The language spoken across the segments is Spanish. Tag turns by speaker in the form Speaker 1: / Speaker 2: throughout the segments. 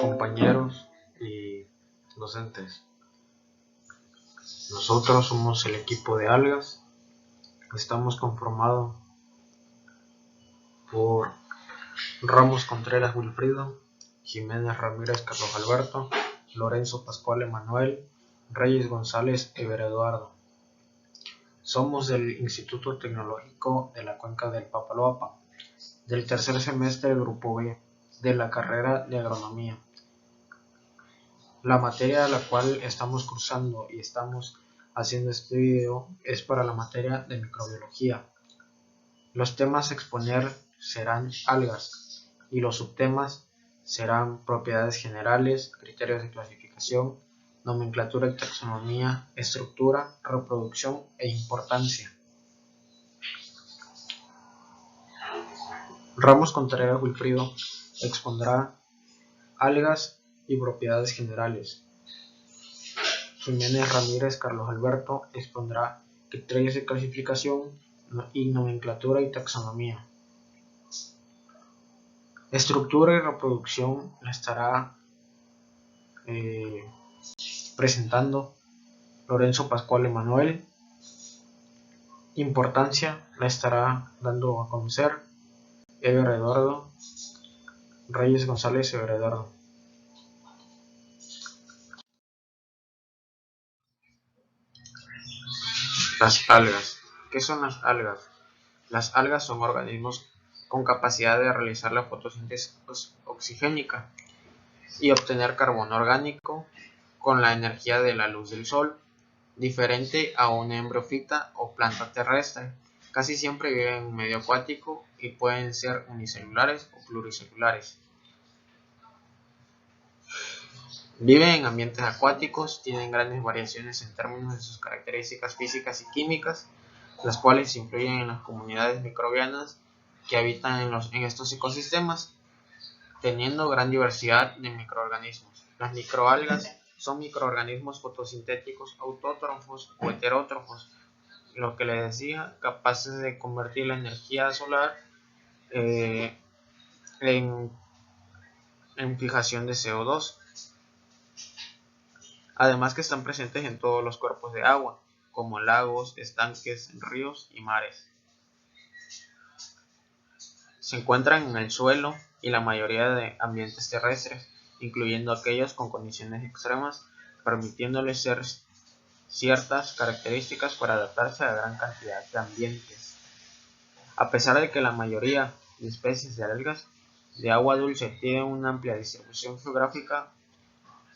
Speaker 1: compañeros y docentes. Nosotros somos el equipo de algas. Estamos conformados por Ramos Contreras Wilfrido, Jiménez Ramírez Carlos Alberto, Lorenzo Pascual Emanuel, Reyes González Ever Eduardo. Somos del Instituto Tecnológico de la Cuenca del Papaloapa, del tercer semestre del Grupo B, de la carrera de Agronomía. La materia a la cual estamos cursando y estamos haciendo este video es para la materia de microbiología. Los temas a exponer serán algas y los subtemas serán propiedades generales, criterios de clasificación, nomenclatura y taxonomía, estructura, reproducción e importancia. Ramos Contreras Wilfrido expondrá algas y propiedades generales. Jiménez Ramírez Carlos Alberto expondrá criterios de clasificación y nomenclatura y taxonomía. Estructura y reproducción la estará presentando Lorenzo Pascual Emanuel. Importancia la estará dando a conocer Ever Eduardo, Reyes González Ever Eduardo. Las algas. ¿Qué son las algas? Las algas son organismos con capacidad de realizar la fotosíntesis oxigénica y obtener carbono orgánico con la energía de la luz del sol, diferente a una embriofita o planta terrestre. Casi siempre viven en un medio acuático y pueden ser unicelulares o pluricelulares. Viven en ambientes acuáticos, tienen grandes variaciones en términos de sus características físicas y químicas, las cuales influyen en las comunidades microbianas que habitan en estos ecosistemas, teniendo gran diversidad de microorganismos. Las microalgas son microorganismos fotosintéticos autótrofos o heterótrofos, lo que les decía, capaces de convertir la energía solar en fijación de CO2. Además que están presentes en todos los cuerpos de agua, como lagos, estanques, ríos y mares. Se encuentran en el suelo y la mayoría de ambientes terrestres, incluyendo aquellos con condiciones extremas, permitiéndoles ser ciertas características para adaptarse a gran cantidad de ambientes. A pesar de que la mayoría de especies de algas de agua dulce tienen una amplia distribución geográfica,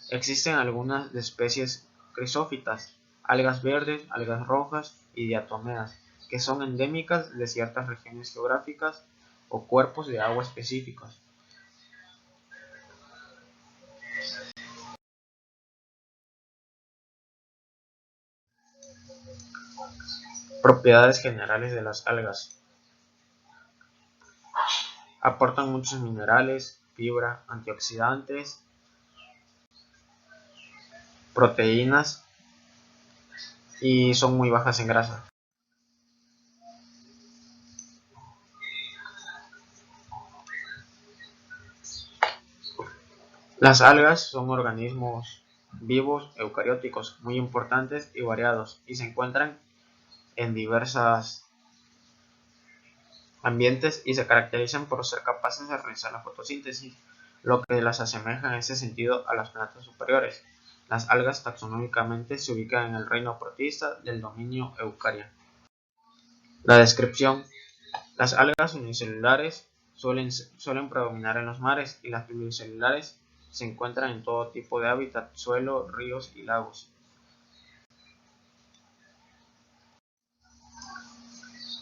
Speaker 1: existen algunas de especies crisófitas, algas verdes, algas rojas y diatomeas, que son endémicas de ciertas regiones geográficas o cuerpos de agua específicos. Propiedades generales de las algas. Aportan muchos minerales, fibra, antioxidantes, proteínas y son muy bajas en grasa. Las algas son organismos vivos eucarióticos muy importantes y variados y se encuentran en diversos ambientes y se caracterizan por ser capaces de realizar la fotosíntesis, lo que las asemeja en ese sentido a las plantas superiores. Las algas taxonómicamente se ubican en el reino protista del dominio Eucaria. La descripción. Las algas unicelulares suelen predominar en los mares y las pluricelulares se encuentran en todo tipo de hábitat, suelo, ríos y lagos.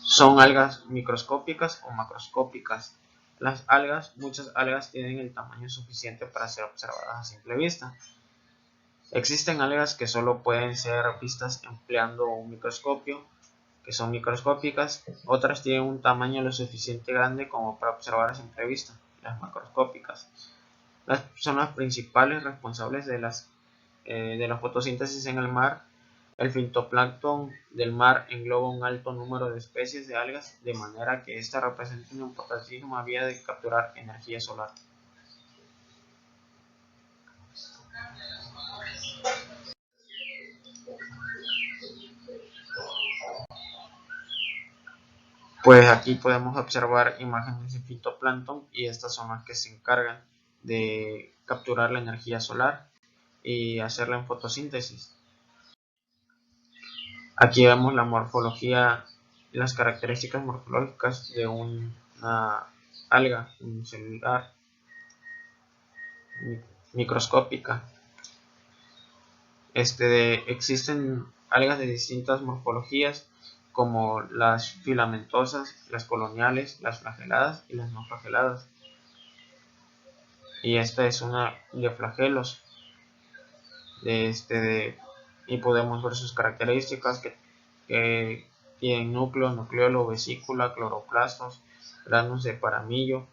Speaker 1: Son algas microscópicas o macroscópicas. Muchas algas tienen el tamaño suficiente para ser observadas a simple vista. Existen algas que solo pueden ser vistas empleando un microscopio, que son microscópicas. Otras tienen un tamaño lo suficiente grande como para observar a simple vista, las macroscópicas. Son las principales responsables de la fotosíntesis en el mar. El fitoplancton del mar engloba un alto número de especies de algas, de manera que esta representa una importantísima vía de capturar energía solar. Pues aquí podemos observar imágenes de fitoplancton y estas son las que se encargan de capturar la energía solar y hacerla en fotosíntesis. Aquí vemos la morfología y las características morfológicas de una alga unicelular microscópica. Existen algas de distintas morfologías como las filamentosas, las coloniales, las flageladas y las no flageladas. Y esta es una de flagelos y podemos ver sus características que tienen núcleo, nucleolo, vesícula, cloroplastos, granos de paramillo,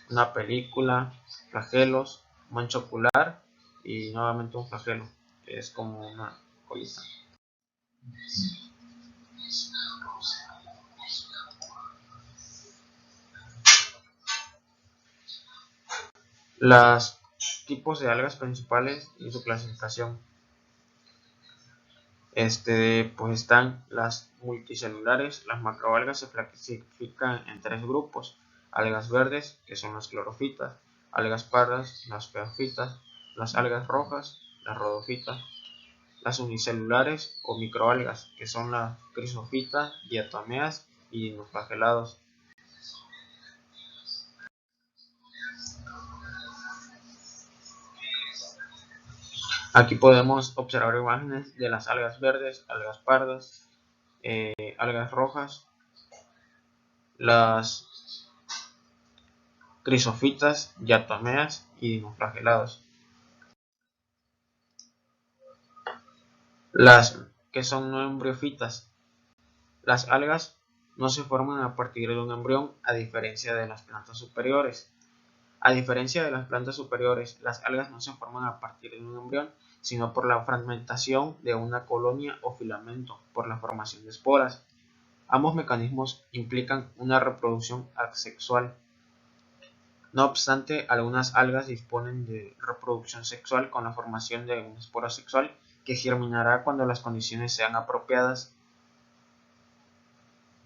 Speaker 1: una película, flagelos, mancha ocular y nuevamente un flagelo, que es como una colita. Los tipos de algas principales y su clasificación. Pues están las multicelulares. Las macroalgas se clasifican en 3 grupos: algas verdes, que son las clorofitas; algas pardas, las peofitas; las algas rojas, las rhodofitas; las unicelulares o microalgas, que son las crisofitas, diatomeas y dinoflagelados. Aquí podemos observar imágenes de las algas verdes, algas pardas, algas rojas, las crisofitas, diatomeas y dinoflagelados. Las que son no embriofitas. Las algas no se forman a partir de un embrión, a diferencia de las plantas superiores. A diferencia de las plantas superiores, las algas no se forman a partir de un embrión, sino por la fragmentación de una colonia o filamento, por la formación de esporas. Ambos mecanismos implican una reproducción asexual. No obstante, algunas algas disponen de reproducción sexual con la formación de una espora sexual que germinará cuando las condiciones sean apropiadas.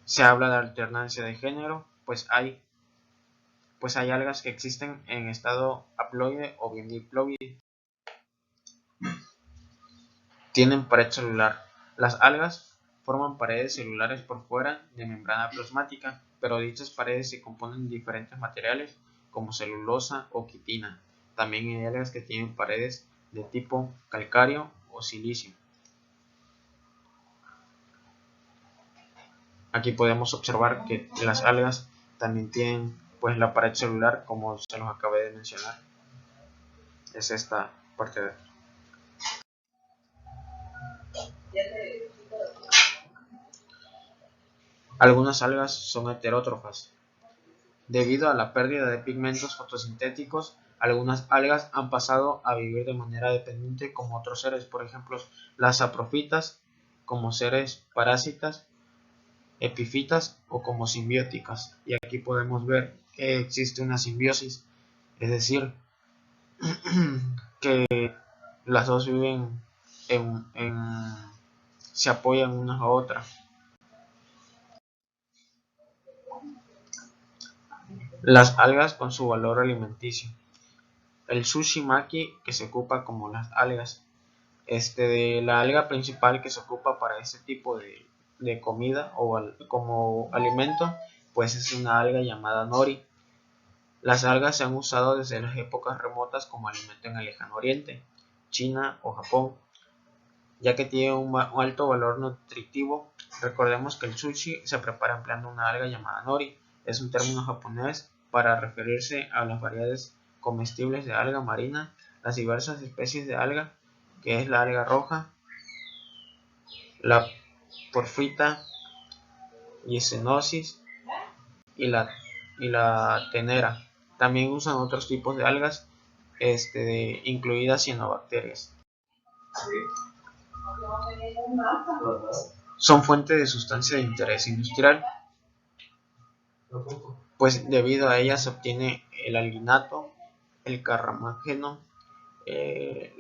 Speaker 1: Se habla de alternancia de género, pues hay algas que existen en estado haploide o bien diploide. Tienen pared celular. Las algas forman paredes celulares por fuera de membrana plasmática, pero dichas paredes se componen de diferentes materiales como celulosa o quitina. También hay algas que tienen paredes de tipo calcáreo o silicio. Aquí podemos observar que las algas también tienen la pared celular, como se los acabé de mencionar. Es esta parte de aquí. Algunas algas son heterótrofas. Debido a la pérdida de pigmentos fotosintéticos, algunas algas han pasado a vivir de manera dependiente como otros seres, por ejemplo, las saprofitas como seres parásitas, epifitas o como simbióticas. Y aquí podemos ver que existe una simbiosis, es decir, que las dos viven se apoyan unas a otras. Las algas con su valor alimenticio. El sushi maki, que se ocupa como las algas. La alga principal que se ocupa para este tipo de comida o como alimento, pues es una alga llamada nori. Las algas se han usado desde las épocas remotas como alimento en el lejano oriente, China o Japón, ya que tiene un alto valor nutritivo. Recordemos que el sushi se prepara empleando una alga llamada nori. Es un término japonés para referirse a las variedades comestibles de alga marina, las diversas especies de alga, que es la alga roja, la porfita, Ysenosis y la tenera. También usan otros tipos de algas, incluidas cianobacterias. Son fuente de sustancia de interés industrial, pues debido a ellas se obtiene el alginato, el carramágeno,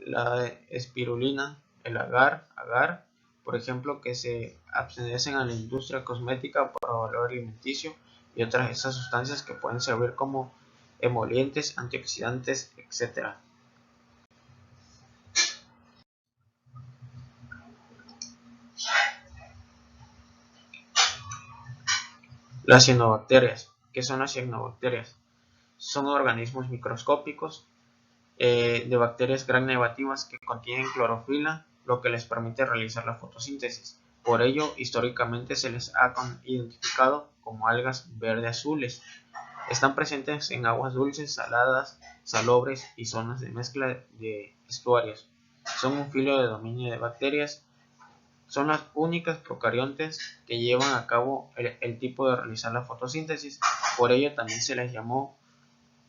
Speaker 1: la espirulina, el agar, por ejemplo, que se pertenecen a la industria cosmética por valor alimenticio, y otras de esas sustancias que pueden servir como emolientes, antioxidantes, etc. Las cianobacterias. ¿Qué son las cianobacterias? Son organismos microscópicos de bacterias gram negativas que contienen clorofila, lo que les permite realizar la fotosíntesis. Por ello, históricamente se les ha identificado como algas verde-azules. Están presentes en aguas dulces, saladas, salobres y zonas de mezcla de estuarios. Son un filo de dominio de bacterias. Son las únicas procariontes que llevan a cabo el tipo de realizar la fotosíntesis. Por ello también se les llamó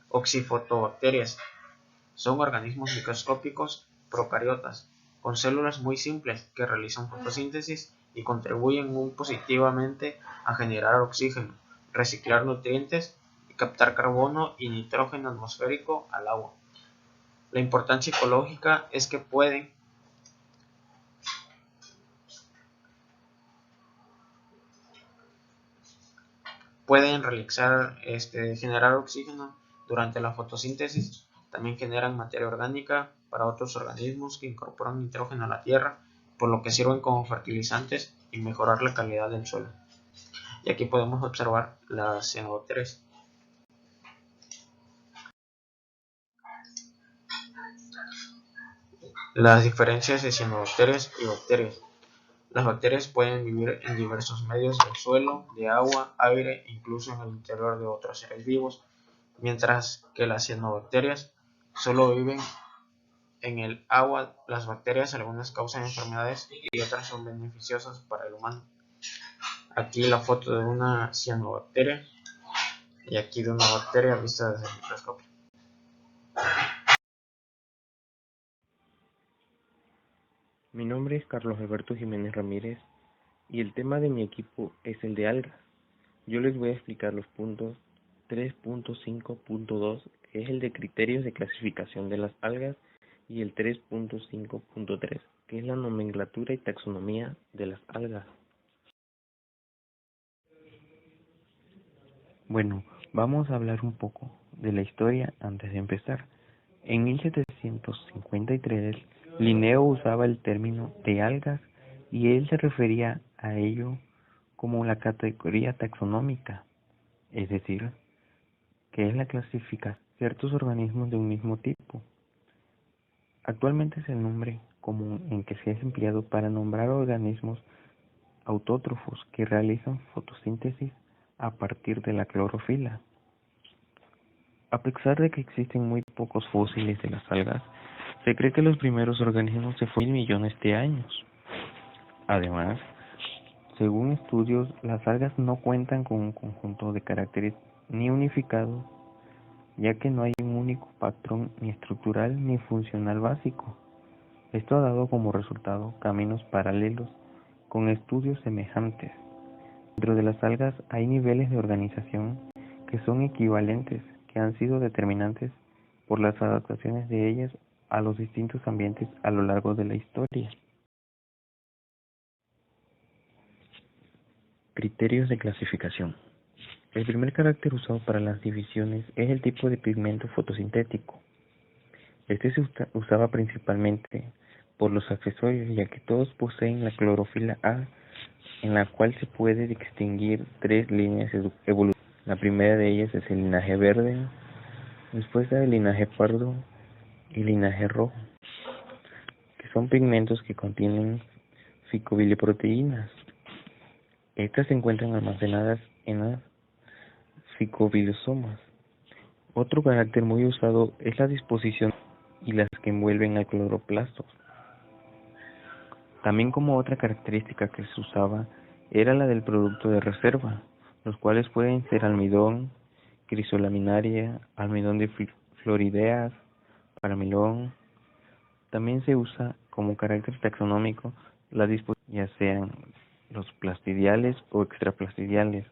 Speaker 1: oxifotobacterias. Son organismos microscópicos procariotas, con células muy simples que realizan fotosíntesis y contribuyen muy positivamente a generar oxígeno, reciclar nutrientes y captar carbono y nitrógeno atmosférico al agua. La importancia ecológica es que pueden generar oxígeno durante la fotosíntesis. También generan materia orgánica para otros organismos que incorporan nitrógeno a la tierra, por lo que sirven como fertilizantes y mejorar la calidad del suelo. Y aquí podemos observar las cianobacterias. Las diferencias de cianobacterias y bacterias. Las bacterias pueden vivir en diversos medios del suelo, de agua, aire e incluso en el interior de otros seres vivos, mientras que las cianobacterias solo viven en el agua. Las bacterias, algunas causan enfermedades y otras son beneficiosas para el humano. Aquí la foto de una cianobacteria y aquí de una bacteria vista desde el microscopio.
Speaker 2: Mi nombre es Carlos Alberto Jiménez Ramírez y el tema de mi equipo es el de algas. Yo les voy a explicar los puntos 3.5.2, que es el de criterios de clasificación de las algas, y el 3.5.3, que es la nomenclatura y taxonomía de las algas. Bueno, vamos a hablar un poco de la historia antes de empezar. En 1753, Linneo usaba el término de algas y él se refería a ello como la categoría taxonómica, es decir, que es la clasificación de ciertos organismos de un mismo tipo. Actualmente es el nombre común en que se es empleado para nombrar organismos autótrofos que realizan fotosíntesis a partir de la clorofila. A pesar de que existen muy pocos fósiles de las algas, se cree que los primeros organismos se fueron millones de años. Además, según estudios, las algas no cuentan con un conjunto de caracteres ni unificado, ya que no hay un único patrón ni estructural ni funcional básico. Esto ha dado como resultado caminos paralelos con estudios semejantes. Dentro de las algas hay niveles de organización que son equivalentes, que han sido determinantes por las adaptaciones de ellas a los distintos ambientes a lo largo de la historia. Criterios de clasificación. El primer carácter usado para las divisiones es el tipo de pigmento fotosintético. Este se usaba principalmente por los accesorios, ya que todos poseen la clorofila A, en la cual se puede distinguir tres líneas evolutivas. La primera de ellas es el linaje verde, después está el linaje pardo y linaje rojo, que son pigmentos que contienen ficobiliproteínas. Estas se encuentran almacenadas en las ficobilisomas. Otro carácter muy usado es la disposición y las que envuelven al cloroplastos. También como otra característica que se usaba era la del producto de reserva, los cuales pueden ser almidón, crisolaminaria, almidón de florideas, paramilón. También se usa como carácter taxonómico la disposición, ya sean los plastidiales o extraplastidiales.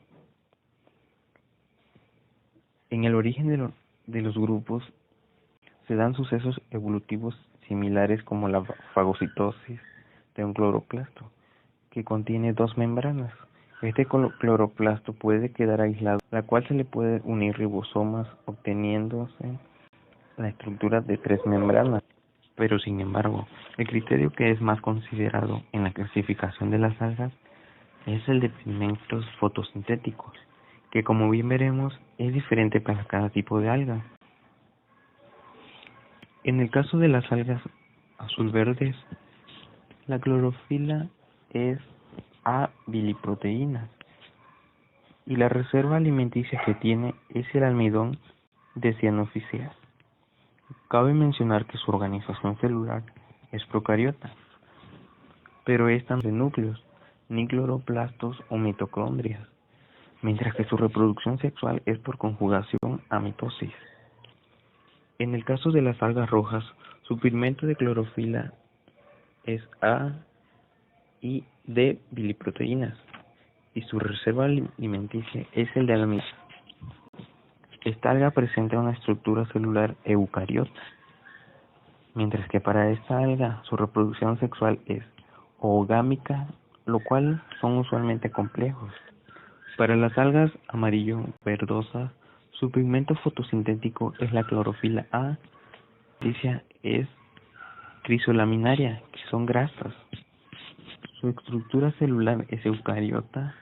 Speaker 2: En el origen de los grupos se dan sucesos evolutivos similares como la fagocitosis de un cloroplasto, que contiene dos membranas. Este cloroplasto puede quedar aislado, la cual se le puede unir ribosomas, obteniéndose la estructura de tres membranas. Pero sin embargo, el criterio que es más considerado en la clasificación de las algas es el de pigmentos fotosintéticos, que como bien veremos es diferente para cada tipo de alga. En el caso de las algas azul-verdes, la clorofila es A biliproteínas y la reserva alimenticia que tiene es el almidón de cianofíceas. Cabe mencionar que su organización celular es procariota, pero esta no de núcleos, ni cloroplastos o mitocondrias, mientras que su reproducción sexual es por conjugación a mitosis. En el caso de las algas rojas, su pigmento de clorofila es A y D biliproteínas y su reserva alimenticia es el de almidón. Esta alga presenta una estructura celular eucariota, mientras que para esta alga su reproducción sexual es oogámica, lo cual son usualmente complejos. Para las algas amarillo-verdosas, su pigmento fotosintético es la clorofila A, es crisolaminaria, que son grasas. Su estructura celular es eucariota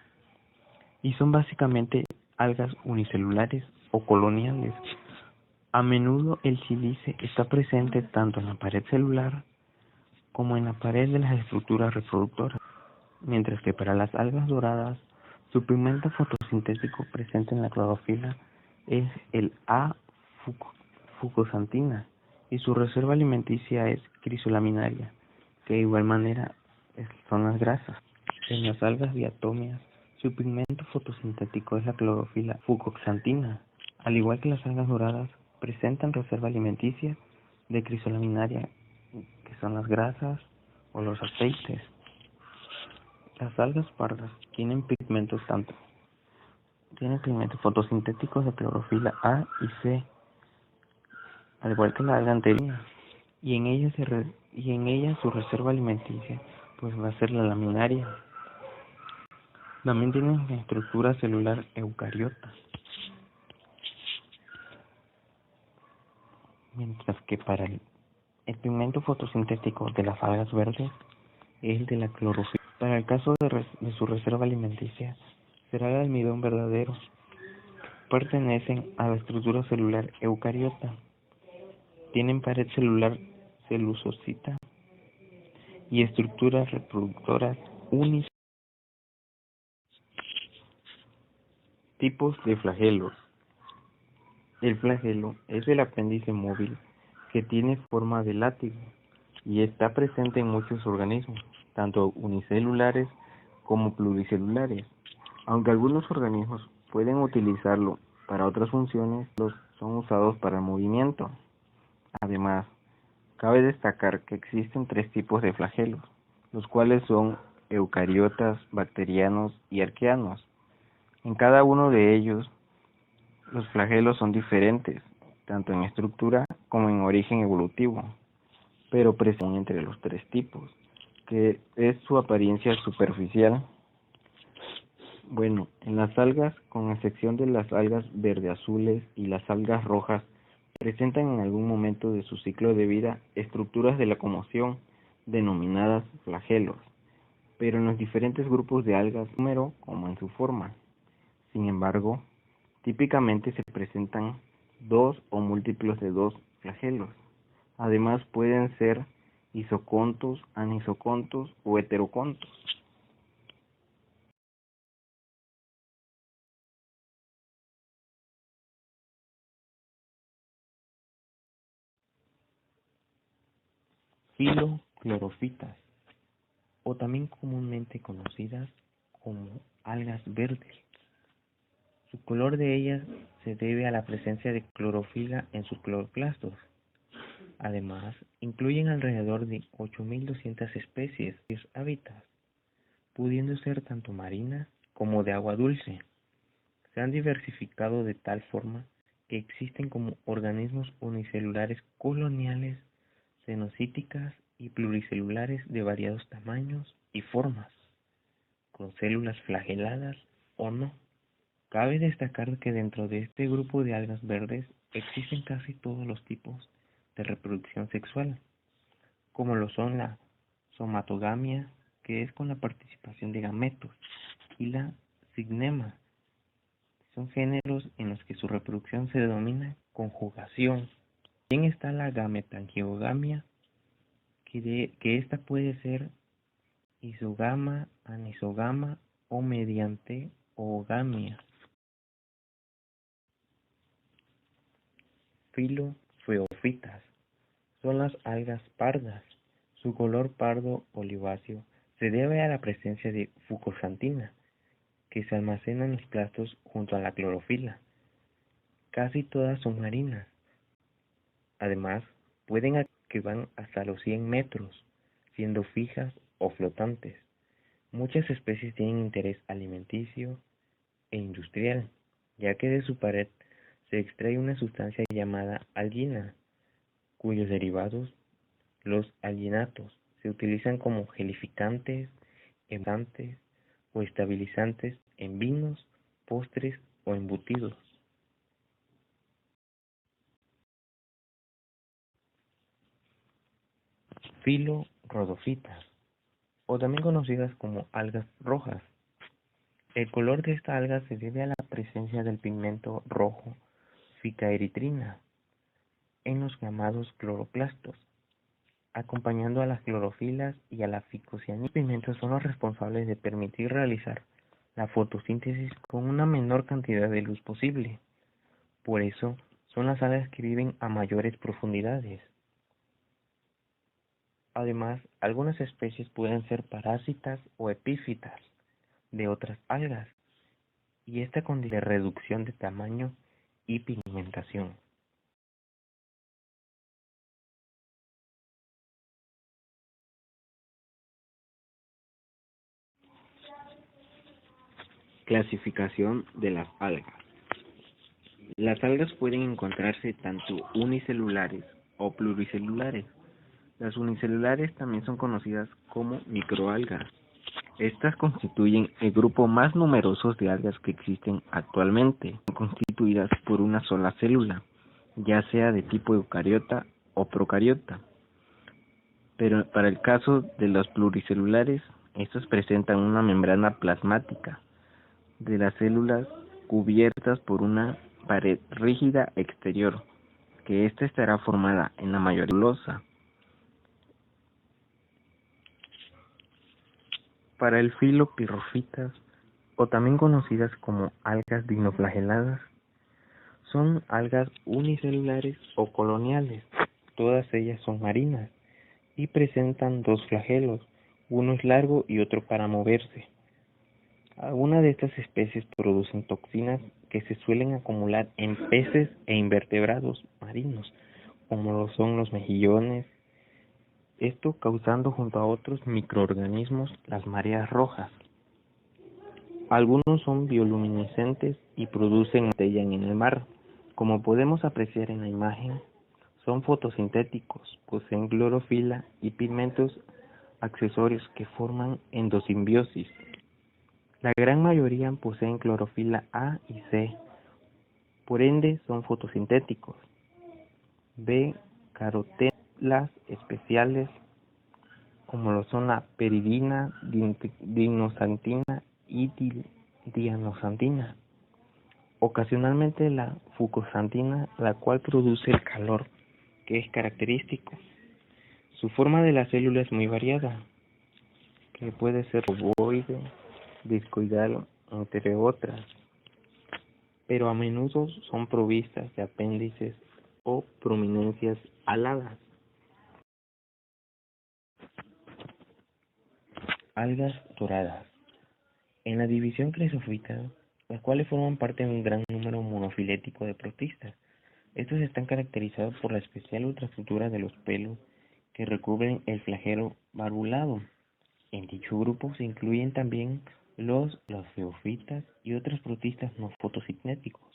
Speaker 2: y son básicamente algas unicelulares o coloniales. A menudo el sílice está presente tanto en la pared celular como en la pared de las estructuras reproductoras, mientras que para las algas doradas, su pigmento fotosintético presente en la clorofila es el A-fucosantina y su reserva alimenticia es crisolaminaria, que de igual manera son las grasas. En las algas diatomeas, su pigmento fotosintético es la clorofila fucoxantina, al igual que las algas doradas, presentan reserva alimenticia de crisolaminaria, que son las grasas o los aceites. Las algas pardas tienen pigmentos fotosintéticos de clorofila A y C, al igual que la alga anterior, y en ella su reserva alimenticia pues va a ser la laminaria. También tienen una estructura celular eucariota, mientras que para el pigmento fotosintético de las algas verdes es el de la clorofila. Para el caso de su reserva alimenticia, será el almidón verdadero. Pertenecen a la estructura celular eucariota. Tienen pared celular celusosita y estructuras reproductoras únicas. Tipos de flagelos. El flagelo es el apéndice móvil que tiene forma de látigo y está presente en muchos organismos, tanto unicelulares como pluricelulares. Aunque algunos organismos pueden utilizarlo para otras funciones, los son usados para el movimiento. Además, cabe destacar que existen tres tipos de flagelos, los cuales son eucariotas, bacterianos y arqueanos. En cada uno de ellos, los flagelos son diferentes, tanto en estructura como en origen evolutivo, pero presentan entre los tres tipos, que es su apariencia superficial. Bueno, en las algas, con excepción de las algas verde-azules y las algas rojas, presentan en algún momento de su ciclo de vida estructuras de locomoción denominadas flagelos, pero en los diferentes grupos de algas, número como en su forma. Sin embargo, típicamente se presentan dos o múltiplos de dos flagelos. Además pueden ser isocontos, anisocontos o heterocontos. Filoclorofitas, o también comúnmente conocidas como algas verdes. Su color de ellas se debe a la presencia de clorofila en sus cloroplastos. Además, incluyen alrededor de 8.200 especies de hábitats, pudiendo ser tanto marinas como de agua dulce. Se han diversificado de tal forma que existen como organismos unicelulares coloniales, cenocíticas y pluricelulares de variados tamaños y formas, con células flageladas o no. Cabe destacar que dentro de este grupo de algas verdes existen casi todos los tipos de reproducción sexual, como lo son la somatogamia, que es con la participación de gametos, y la signema. Son géneros en los que su reproducción se denomina conjugación. También está la gametangiogamia, que esta puede ser isógama, anisógama o mediante oogamia. Filozofitas son las algas pardas. Su color pardo oliváceo se debe a la presencia de fucoxantina, que se almacena en los plastos junto a la clorofila. Casi todas son marinas. Además, pueden que van hasta los 100 metros, siendo fijas o flotantes. Muchas especies tienen interés alimenticio e industrial, ya que de su pared se extrae una sustancia llamada algina, cuyos derivados, los alginatos, se utilizan como gelificantes, emulsantes o estabilizantes en vinos, postres o embutidos. Filorhodofitas, o también conocidas como algas rojas. El color de esta alga se debe a la presencia del pigmento rojo ficaeritrina en los llamados cloroplastos, acompañando a las clorofilas y a la ficocianina. Los pigmentos son los responsables de permitir realizar la fotosíntesis con una menor cantidad de luz posible. Por eso son las algas que viven a mayores profundidades. Además, algunas especies pueden ser parásitas o epífitas de otras algas, y esta condición de reducción de tamaño y pigmentación. Clasificación de las algas. Las algas pueden encontrarse tanto unicelulares o pluricelulares. Las unicelulares también son conocidas como microalgas. Estas constituyen el grupo más numeroso de algas que existen actualmente, constituidas por una sola célula, ya sea de tipo eucariota o procariota. Pero para el caso de los pluricelulares, estos presentan una membrana plasmática de las células cubiertas por una pared rígida exterior, que ésta estará formada en la mayoría celulosa. Para el filo pirrofitas, o también conocidas como algas dinoflageladas, son algas unicelulares o coloniales. Todas ellas son marinas y presentan dos flagelos, uno es largo y otro para moverse. Algunas de estas especies producen toxinas que se suelen acumular en peces e invertebrados marinos, como lo son los mejillones, esto causando junto a otros microorganismos las mareas rojas. Algunos son bioluminiscentes y producen centella en el mar. Como podemos apreciar en la imagen, son fotosintéticos, poseen clorofila y pigmentos accesorios que forman endosimbiosis. La gran mayoría poseen clorofila A y C, por ende son fotosintéticos. B. Carotelas especiales, como lo son la peridina, dignosantina y dianosantina. Ocasionalmente la fucoxantina, la cual produce el calor, que es característico. Su forma de la célula es muy variada, que puede ser ovoide, discoidal, entre otras, pero a menudo son provistas de apéndices o prominencias aladas. Algas doradas. En la división Cresofita, las cuales forman parte de un gran número monofilético de protistas. Estos están caracterizados por la especial ultraestructura de los pelos que recubren el flagelo barbulado. En dicho grupo se incluyen también los feofitas y otros protistas no fotosintéticos.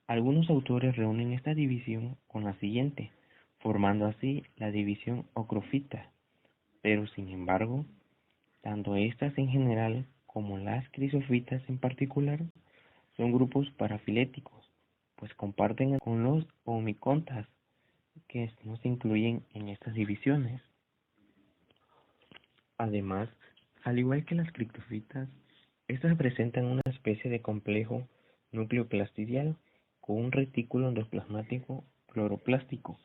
Speaker 2: Algunos autores reúnen esta división con la siguiente, formando así la división ocrofita, pero sin embargo, tanto estas en general como las crisofitas en particular son grupos parafiléticos, pues comparten con los homicontas, que no se incluyen en estas divisiones. Además, al igual que las criptofitas, estas presentan una especie de complejo núcleo plastidial con un retículo endoplasmático cloroplástico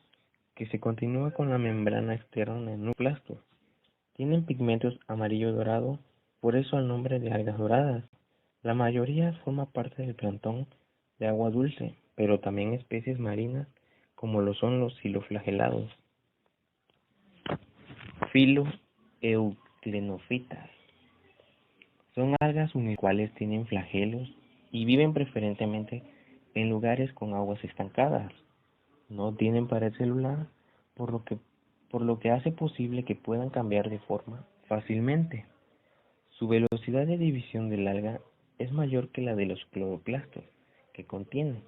Speaker 2: que se continúa con la membrana externa del nucleoplasto. Tienen pigmentos amarillo-dorado, por eso el nombre de algas doradas. La mayoría forma parte del plancton de agua dulce, pero también especies marinas como lo son los siloflagelados. Filoeutcnenofitas. Son algas unicuales, tienen flagelos y viven preferentemente en lugares con aguas estancadas. No tienen pared celular, por lo que hace posible que puedan cambiar de forma fácilmente. Su velocidad de división del alga es mayor que la de los cloroplastos que contienen,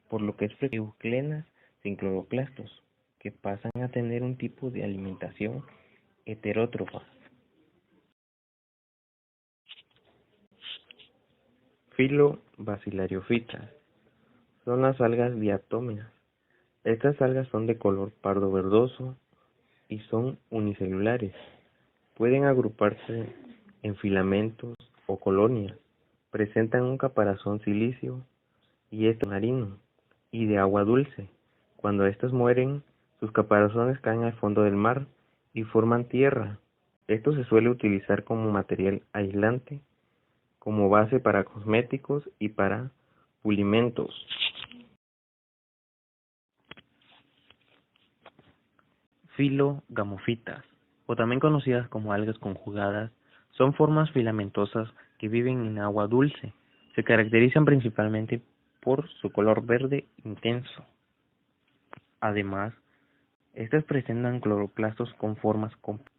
Speaker 2: por lo que es frecuente sin cloroplastos, que pasan a tener un tipo de alimentación heterótrofa. Filobacillariofitas. Son las algas diatómeas. Estas algas son de color pardo verdoso y son unicelulares. Pueden agruparse en filamentos o colonias. Presentan un caparazón silicio y marino y de agua dulce. Cuando estas mueren, sus caparazones caen al fondo del mar y forman tierra. Esto se suele utilizar como material aislante, como base para cosméticos y para pulimentos. Filogamofitas, o también conocidas como algas conjugadas, son formas filamentosas que viven en agua dulce. Se caracterizan principalmente por su color verde intenso. Además, estas presentan cloroplastos con formas complejas.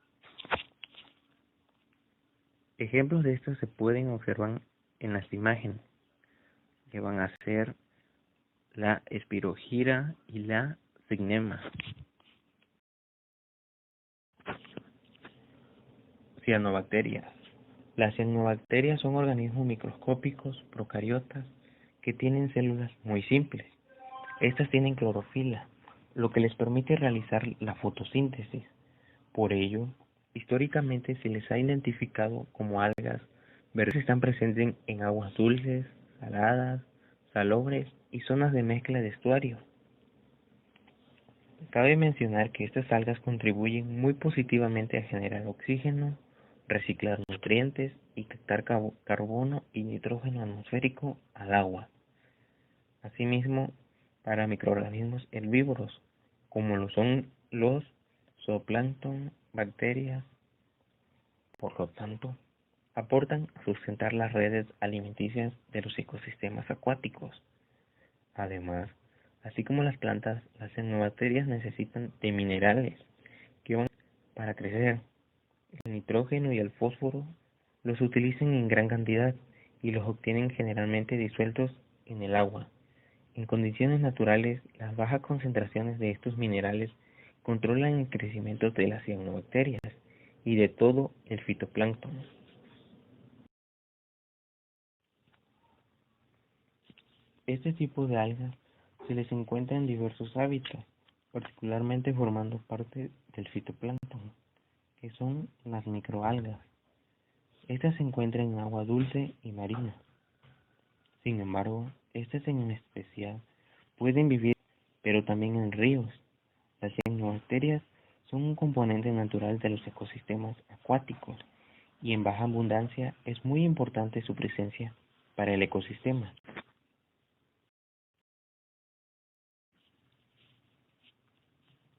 Speaker 2: Ejemplos de estas se pueden observar en las imágenes, que van a ser la espirogira y la cignema. Cianobacterias. Las cianobacterias son organismos microscópicos procariotas que tienen células muy simples. Estas tienen clorofila, lo que les permite realizar la fotosíntesis. Por ello, históricamente se les ha identificado como algas verdes. Están presentes en aguas dulces, saladas, salobres y zonas de mezcla de estuarios. Cabe mencionar que estas algas contribuyen muy positivamente a generar oxígeno, reciclar nutrientes y captar carbono y nitrógeno atmosférico al agua. Asimismo, para microorganismos herbívoros, como lo son los zooplancton, bacterias, por lo tanto, aportan a sustentar las redes alimenticias de los ecosistemas acuáticos. Además, así como las plantas, las cianobacterias necesitan de minerales que van para crecer. El nitrógeno y el fósforo los utilizan en gran cantidad y los obtienen generalmente disueltos en el agua. En condiciones naturales, las bajas concentraciones de estos minerales controlan el crecimiento de las cianobacterias y de todo el fitoplancton. Este tipo de algas se les encuentra en diversos hábitats, particularmente formando parte del fitoplancton, que son las microalgas. Estas se encuentran en agua dulce y marina. Sin embargo, estas en especial pueden vivir, pero también en ríos. Las cianobacterias son un componente natural de los ecosistemas acuáticos y en baja abundancia es muy importante su presencia para el ecosistema.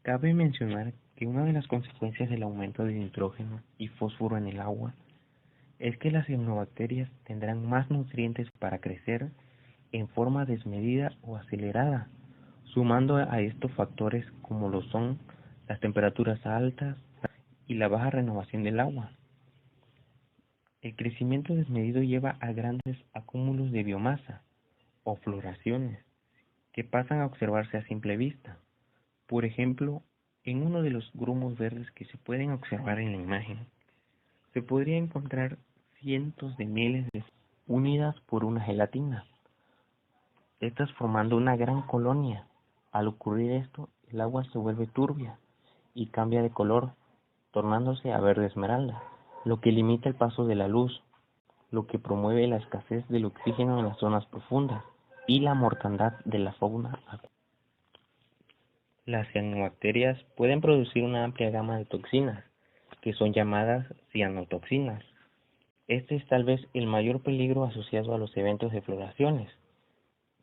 Speaker 2: Cabe mencionar que una de las consecuencias del aumento de nitrógeno y fósforo en el agua es que las cianobacterias tendrán más nutrientes para crecer en forma desmedida o acelerada, sumando a estos factores como lo son las temperaturas altas y la baja renovación del agua. El crecimiento desmedido lleva a grandes acúmulos de biomasa o floraciones, que pasan a observarse a simple vista. Por ejemplo, en uno de los grumos verdes que se pueden observar en la imagen, se podría encontrar cientos de miles de unidas por una gelatina, estas formando una gran colonia. Al ocurrir esto, el agua se vuelve turbia y cambia de color, tornándose a verde esmeralda, lo que limita el paso de la luz, lo que promueve la escasez del oxígeno en las zonas profundas y la mortandad de la fauna acuática. Las cianobacterias pueden producir una amplia gama de toxinas, que son llamadas cianotoxinas. Este es tal vez el mayor peligro asociado a los eventos de floraciones,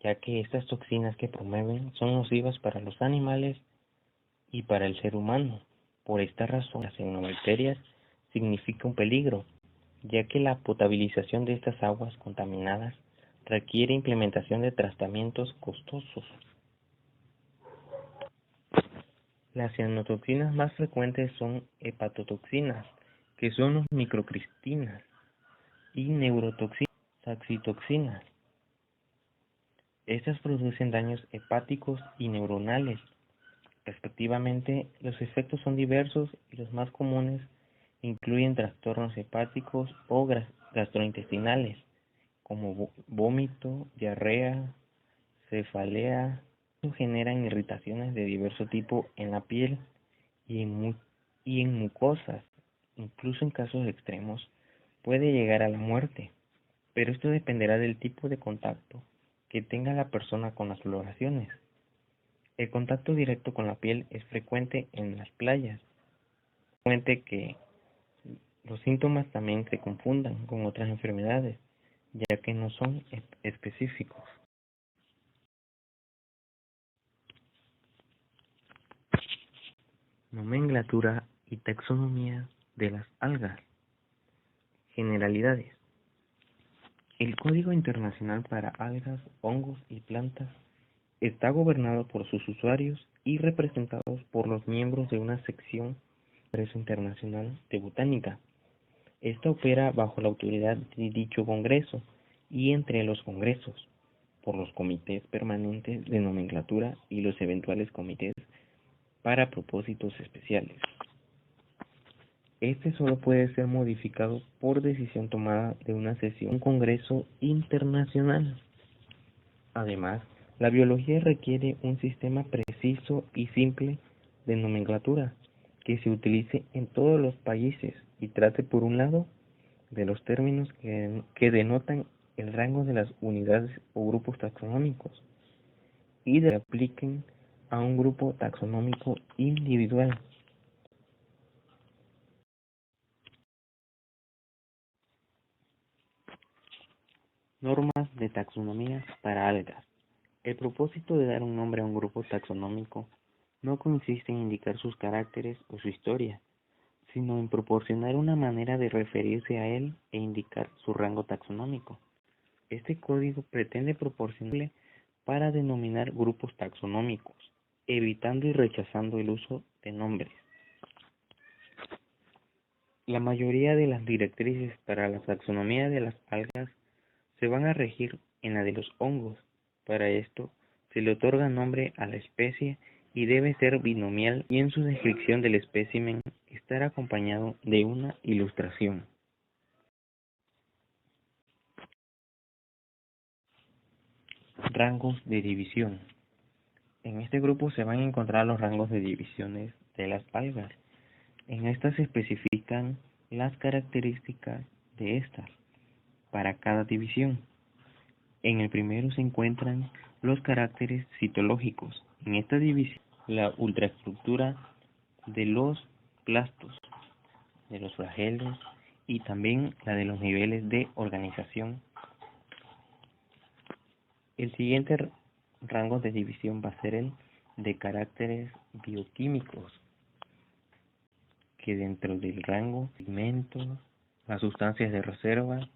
Speaker 2: ya que estas toxinas que promueven son nocivas para los animales y para el ser humano. Por esta razón, las cianobacterias significa un peligro, ya que la potabilización de estas aguas contaminadas requiere implementación de tratamientos costosos. Las cianotoxinas más frecuentes son hepatotoxinas, que son los microcristinas, y neurotoxinas, saxitoxinas. Estas producen daños hepáticos y neuronales. Respectivamente, los efectos son diversos y los más comunes incluyen trastornos hepáticos o gastrointestinales, como vómito, diarrea, cefalea. Esto generan irritaciones de diverso tipo en la piel y en mucosas. Incluso en casos extremos puede llegar a la muerte, pero esto dependerá del tipo de contacto que tenga la persona con las floraciones. El contacto directo con la piel es frecuente en las playas. Es frecuente que los síntomas también se confundan con otras enfermedades, ya que no son específicos. Nomenclatura y taxonomía de las algas. Generalidades. El Código Internacional para Algas, Hongos y Plantas está gobernado por sus usuarios y representados por los miembros de una sección del Congreso Internacional de Botánica. Esta opera bajo la autoridad de dicho Congreso y entre los congresos, por los comités permanentes de nomenclatura y los eventuales comités para propósitos especiales. Este solo puede ser modificado por decisión tomada de una sesión de un Congreso Internacional. Además, la biología requiere un sistema preciso y simple de nomenclatura que se utilice en todos los países y trate, por un lado, de los términos que denotan el rango de las unidades o grupos taxonómicos y de que apliquen a un grupo taxonómico individual. Normas de taxonomía para algas. El propósito de dar un nombre a un grupo taxonómico no consiste en indicar sus caracteres o su historia, sino en proporcionar una manera de referirse a él e indicar su rango taxonómico. Este código pretende proporcionarle para denominar grupos taxonómicos, evitando y rechazando el uso de nombres. La mayoría de las directrices para la taxonomía de las algas se van a regir en la de los hongos. Para esto, se le otorga nombre a la especie y debe ser binomial, y en su descripción del espécimen estar acompañado de una ilustración. Rangos de división. En este grupo se van a encontrar los rangos de divisiones de las algas. En estas se especifican las características de estas para cada división. En el primero se encuentran los caracteres citológicos. En esta división, la ultraestructura de los plastos, de los flagelos y también la de los niveles de organización. El siguiente rango de división va a ser el de caracteres bioquímicos, que dentro del rango pigmentos, las sustancias de reserva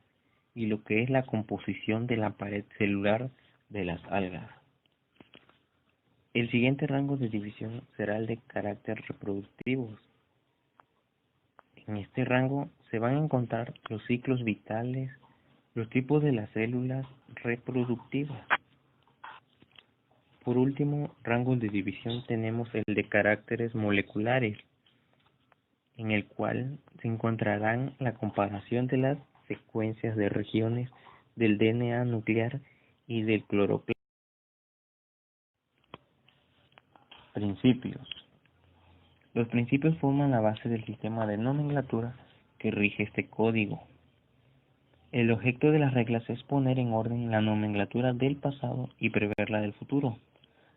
Speaker 2: y lo que es la composición de la pared celular de las algas. El siguiente rango de división será el de carácter reproductivos. En este rango se van a encontrar los ciclos vitales, los tipos de las células reproductivas. Por último, rangos de división tenemos el de caracteres moleculares, en el cual se encontrarán la comparación de las secuencias de regiones del DNA nuclear y del cloroplasto. Principios. Los principios forman la base del sistema de nomenclatura que rige este código. El objeto de las reglas es poner en orden la nomenclatura del pasado y prever la del futuro.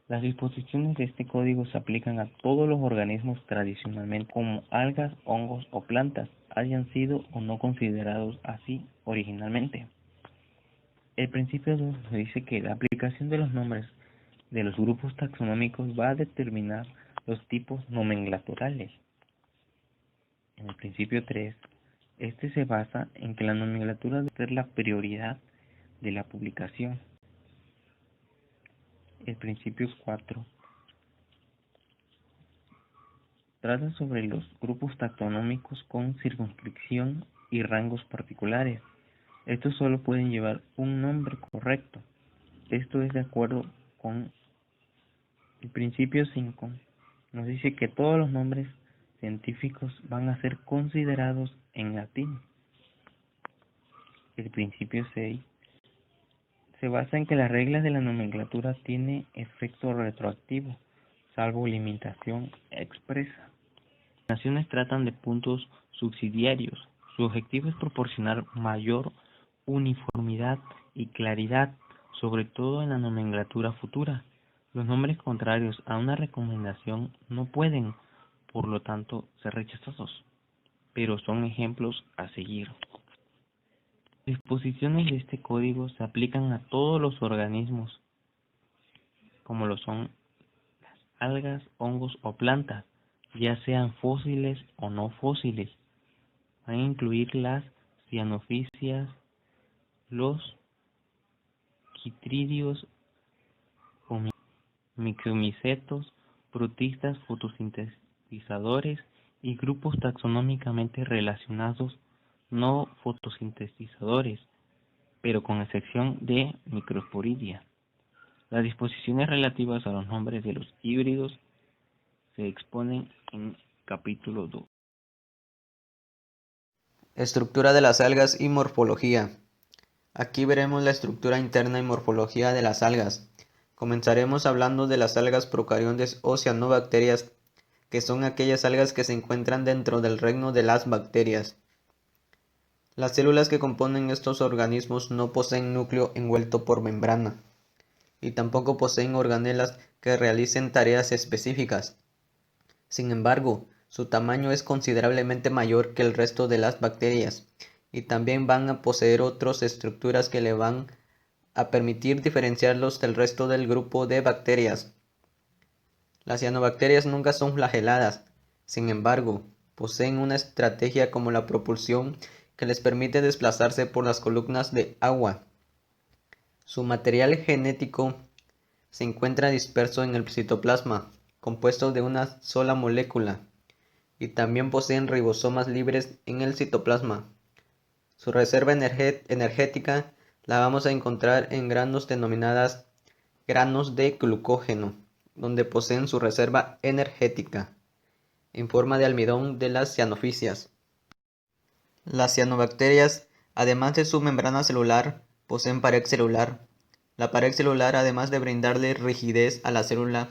Speaker 2: Las disposiciones de este código se aplican a todos los organismos tradicionalmente como algas, hongos o plantas, hayan sido o no considerados así originalmente. El principio 2 nos dice que la aplicación de los nombres de los grupos taxonómicos va a determinar los tipos nomenclaturales. En el principio 3, este se basa en que la nomenclatura debe ser la prioridad de la publicación. El principio 4 trata sobre los grupos taxonómicos con circunscripción y rangos particulares. Estos solo pueden llevar un nombre correcto. Esto es de acuerdo con el principio 5. Nos dice que todos los nombres científicos van a ser considerados en latín. El principio 6 se basa en que las reglas de la nomenclatura tienen efecto retroactivo, salvo limitación expresa. Las naciones tratan de puntos subsidiarios. Su objetivo es proporcionar mayor uniformidad y claridad, sobre todo en la nomenclatura futura. Los nombres contrarios a una recomendación no pueden, por lo tanto, ser rechazados, pero son ejemplos a seguir. Las disposiciones de este código se aplican a todos los organismos, como lo son las algas, hongos o plantas, ya sean fósiles o no fósiles. Van a incluir las cianofisias, los quitridios o micromicetos, protistas fotosintetizadores y grupos taxonómicamente relacionados no fotosintetizadores, pero con excepción de Microsporidia. Las disposiciones relativas a los nombres de los híbridos se exponen en capítulo 2.
Speaker 1: Estructura de las algas y morfología. Aquí veremos la estructura interna y morfología de las algas. Comenzaremos hablando de las algas procariontes o cianobacterias, que son aquellas algas que se encuentran dentro del reino de las bacterias. Las células que componen estos organismos no poseen núcleo envuelto por membrana, y tampoco poseen organelas que realicen tareas específicas. Sin embargo, su tamaño es considerablemente mayor que el resto de las bacterias, y también van a poseer otras estructuras que le van a permitir diferenciarlos del resto del grupo de bacterias. Las cianobacterias nunca son flageladas, sin embargo, poseen una estrategia como la propulsión que les permite desplazarse por las columnas de agua. Su material genético se encuentra disperso en el citoplasma, compuesto de una sola molécula, y también poseen ribosomas libres en el citoplasma. Su reserva energética la vamos a encontrar en granos denominadas granos de glucógeno, donde poseen su reserva energética, en forma de almidón de las cianofisias. Las cianobacterias, además de su membrana celular, poseen pared celular. La pared celular, además de brindarle rigidez a la célula,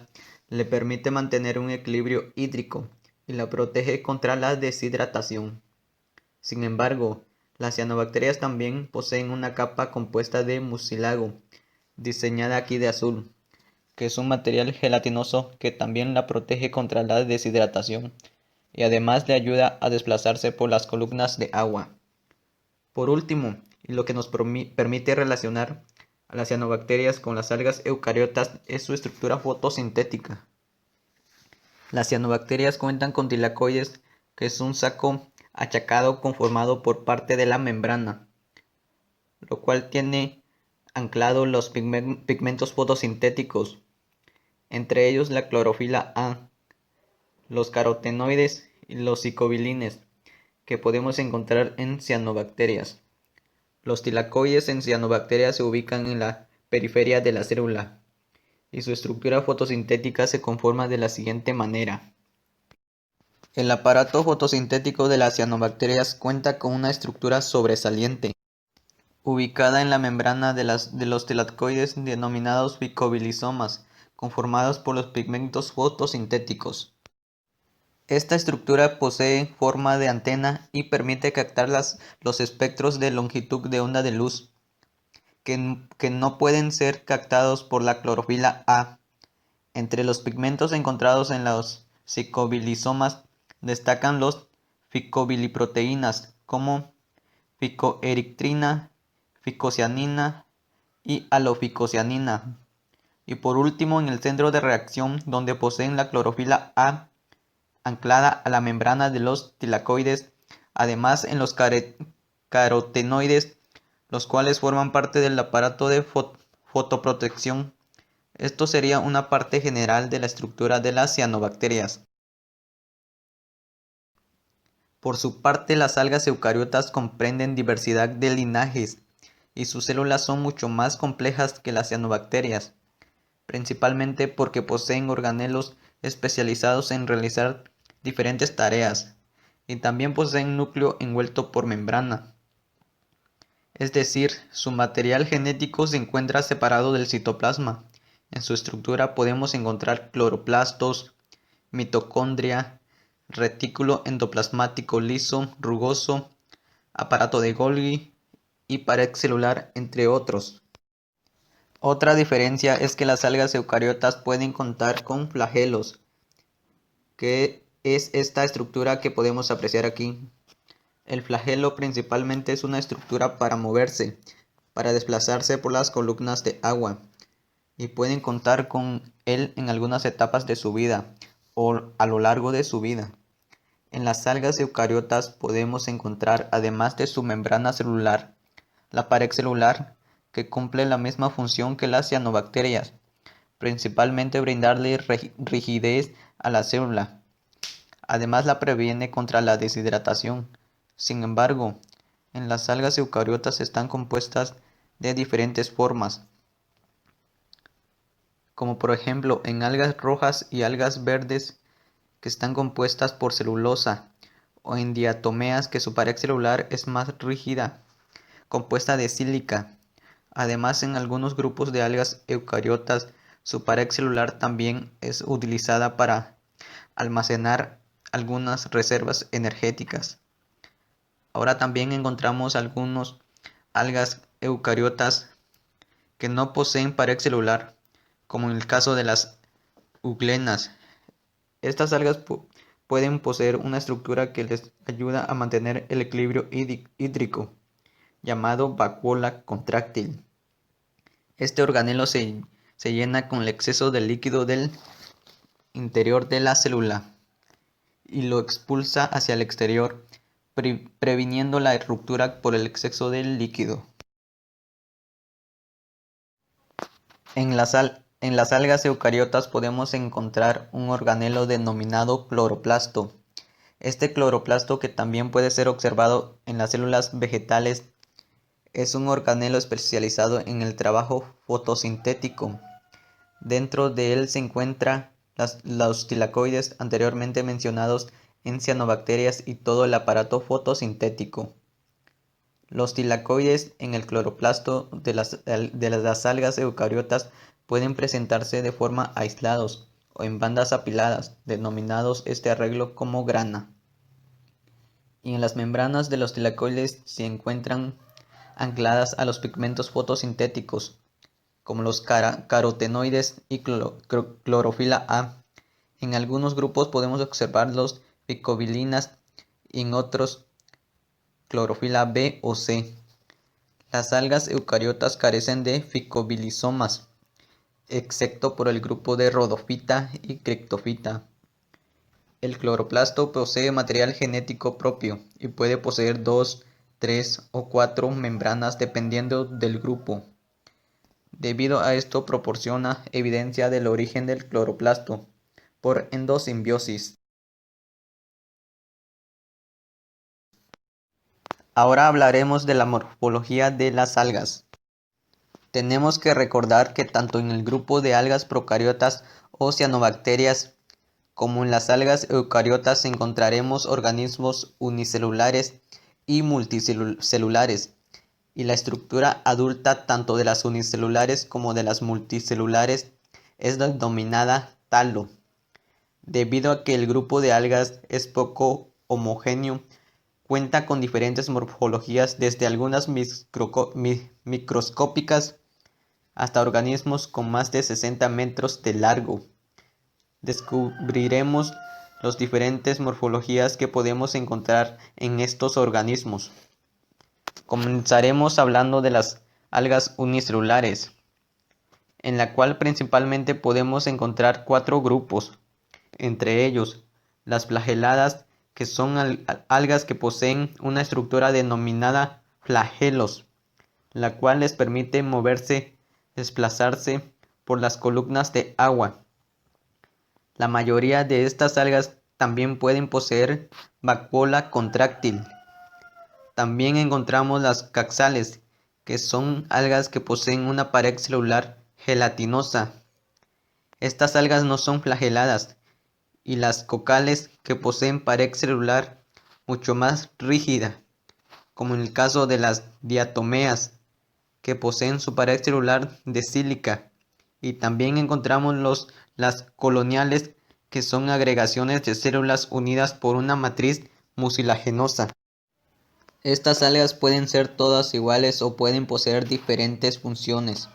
Speaker 1: le permite mantener un equilibrio hídrico y la protege contra la deshidratación. Sin embargo, las cianobacterias también poseen una capa compuesta de mucílago, diseñada aquí de azul, que es un material gelatinoso que también la protege contra la deshidratación y además le ayuda a desplazarse por las columnas de agua. Por último, y lo que nos permite relacionar a las cianobacterias con las algas eucariotas es su estructura fotosintética. Las cianobacterias cuentan con tilacoides, que es un saco achacado conformado por parte de la membrana, lo cual tiene anclado los pigmentos fotosintéticos, entre ellos la clorofila A, los carotenoides y los psicobilines, que podemos encontrar en cianobacterias. Los tilacoides en cianobacterias se ubican en la periferia de la célula,
Speaker 3: y su estructura fotosintética se conforma de la siguiente manera. El aparato fotosintético de las cianobacterias cuenta con una estructura sobresaliente, ubicada en la membrana de los tilacoides denominados ficobilisomas, conformados por los pigmentos fotosintéticos. Esta estructura posee forma de antena y permite captar los espectros de longitud de onda de luz, que no pueden ser captados por la clorofila A. Entre los pigmentos encontrados en los ficobilisomas destacan los ficobiliproteínas como ficoeritrina, ficocianina y aloficocianina. Y por último, en el centro de reacción, donde poseen la clorofila A anclada a la membrana de los tilacoides, además en los carotenoides, los cuales forman parte del aparato de fotoprotección. Esto sería una parte general de la estructura de las cianobacterias. Por su parte, las algas eucariotas comprenden diversidad de linajes y sus células son mucho más complejas que las cianobacterias, principalmente porque poseen organelos especializados en realizar diferentes tareas y también poseen núcleo envuelto por membrana. Es decir, su material genético se encuentra separado del citoplasma. En su estructura podemos encontrar cloroplastos, mitocondria, retículo endoplasmático liso, rugoso, aparato de Golgi y pared celular, entre otros. Otra diferencia es que las algas eucariotas pueden contar con flagelos, que es esta estructura que podemos apreciar aquí. El flagelo principalmente es una estructura para moverse, para desplazarse por las columnas de agua, y pueden contar con él en algunas etapas de su vida o a lo largo de su vida. En las algas eucariotas podemos encontrar, además de su membrana celular, la pared celular, que cumple la misma función que las cianobacterias, principalmente brindarle rigidez a la célula. Además la previene contra la deshidratación. Sin embargo, en las algas eucariotas están compuestas de diferentes formas, como por ejemplo en algas rojas y algas verdes, que están compuestas por celulosa, o en diatomeas, que su pared celular es más rígida, compuesta de sílica. Además, en algunos grupos de algas eucariotas, su pared celular también es utilizada para almacenar algunas reservas energéticas. Ahora también encontramos algunos algas eucariotas que no poseen pared celular, como en el caso de las euglenas. Estas algas pueden poseer una estructura que les ayuda a mantener el equilibrio hídrico, llamado vacuola contráctil. Este organelo se llena con el exceso de líquido del interior de la célula y lo expulsa hacia el exterior, previniendo la ruptura por el exceso del líquido. En las algas eucariotas podemos encontrar un organelo denominado cloroplasto. Este cloroplasto, que también puede ser observado en las células vegetales, es un organelo especializado en el trabajo fotosintético. Dentro de él se encuentran los tilacoides anteriormente mencionados en cianobacterias y todo el aparato fotosintético. Los tilacoides en el cloroplasto de las algas eucariotas pueden presentarse de forma aislados o en bandas apiladas, denominados este arreglo como grana. Y en las membranas de los tilacoides se encuentran ancladas a los pigmentos fotosintéticos, como los carotenoides y clorofila A. En algunos grupos podemos observar los ficobilinas y en otros clorofila B o C. Las algas eucariotas carecen de ficobilisomas, excepto por el grupo de Rhodophyta y Cryptophyta. El cloroplasto posee material genético propio y puede poseer 2, 3 o 4 membranas dependiendo del grupo. Debido a esto proporciona evidencia del origen del cloroplasto por endosimbiosis. Ahora hablaremos de la morfología de las algas. Tenemos que recordar que tanto en el grupo de algas procariotas o cianobacterias como en las algas eucariotas encontraremos organismos unicelulares y multicelulares, y la estructura adulta tanto de las unicelulares como de las multicelulares es denominada talo. Debido a que el grupo de algas es poco homogéneo, cuenta con diferentes morfologías desde algunas microscópicas hasta organismos con más de 60 metros de largo. Descubriremos las diferentes morfologías que podemos encontrar en estos organismos. Comenzaremos hablando de las algas unicelulares, en la cual principalmente podemos encontrar 4 grupos, entre ellos las flageladas, que son algas que poseen una estructura denominada flagelos, la cual les permite moverse, desplazarse por las columnas de agua. La mayoría de estas algas también pueden poseer vacuola contráctil. También encontramos las caxales, que son algas que poseen una pared celular gelatinosa. Estas algas no son flageladas, y las cocales, que poseen pared celular mucho más rígida, como en el caso de las diatomeas, que poseen su pared celular de sílica. Y también encontramos las coloniales, que son agregaciones de células unidas por una matriz mucilagenosa. Estas algas pueden ser todas iguales o pueden poseer diferentes funciones,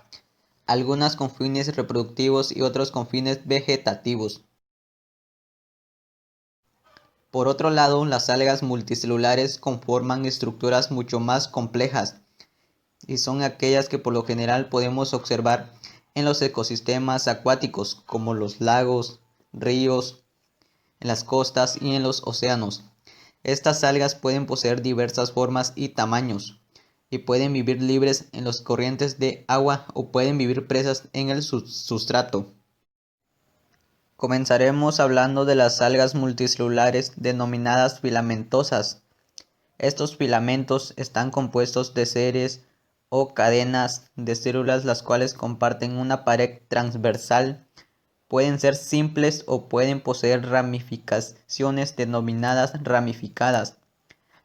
Speaker 3: algunas con fines reproductivos y otras con fines vegetativos. Por otro lado, las algas multicelulares conforman estructuras mucho más complejas y son aquellas que por lo general podemos observar en los ecosistemas acuáticos como los lagos, ríos, en las costas y en los océanos. Estas algas pueden poseer diversas formas y tamaños y pueden vivir libres en las corrientes de agua o pueden vivir presas en el sustrato. Comenzaremos hablando de las algas multicelulares denominadas filamentosas. Estos filamentos están compuestos de series o cadenas de células las cuales comparten una pared transversal. Pueden ser simples o pueden poseer ramificaciones denominadas ramificadas,